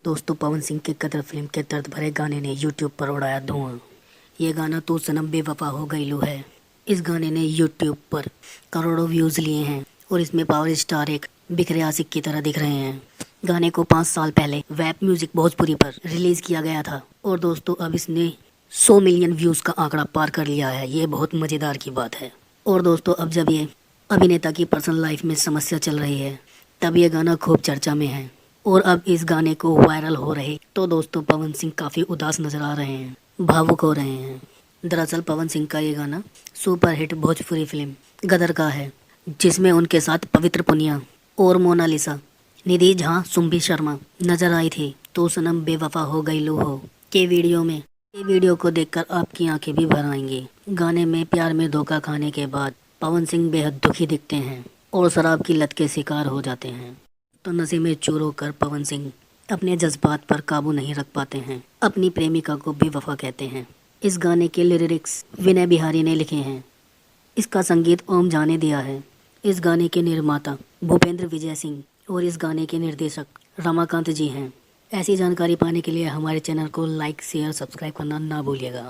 दोस्तों, पवन सिंह के कदर फिल्म के दर्द भरे गाने ने यूट्यूब पर उड़ाया धुआं। ये गाना तो सनम बेवफा हो गई लू है। इस गाने ने यूट्यूब पर करोड़ों व्यूज लिए हैं और इसमें पावर स्टार एक बिखरे आशिक की तरह दिख रहे हैं। गाने को 5 साल पहले वेब म्यूजिक भोजपुरी पर रिलीज किया गया था और दोस्तों अब इसने 100 मिलियन व्यूज का आंकड़ा पार कर लिया है। ये बहुत मजेदार की बात है। और दोस्तों अब जब ये अभिनेता की पर्सनल लाइफ में समस्या चल रही है तब ये गाना खूब चर्चा में है और अब इस गाने को वायरल हो रहे तो दोस्तों पवन सिंह काफ़ी उदास नजर आ रहे हैं, भावुक हो रहे हैं। दरअसल पवन सिंह का ये गाना सुपरहिट भोजपुरी फिल्म गदर का है, जिसमें उनके साथ पवित्र पुनिया और मोनालिसा, निधि झा, सुम्बी शर्मा नजर आई थी। तो सनम बेवफा हो गई लू हो के वीडियो को देखकर आपकी आंखें भी भर आएंगी। गाने में प्यार में धोखा खाने के बाद पवन सिंह बेहद दुखी दिखते हैं और शराब की लत के शिकार हो जाते हैं। तो नशे में चूर होकर पवन सिंह अपने जज्बात पर काबू नहीं रख पाते हैं, अपनी प्रेमिका को बेवफा कहते हैं। इस गाने के लिरिक्स विनय बिहारी ने लिखे हैं। इसका संगीत ओम झा ने दिया है। इस गाने के निर्माता भूपेंद्र विजय सिंह और इस गाने के निर्देशक रमाकांत जी हैं। ऐसी जानकारी पाने के लिए हमारे चैनल को लाइक, शेयर, सब्सक्राइब करना ना भूलिएगा।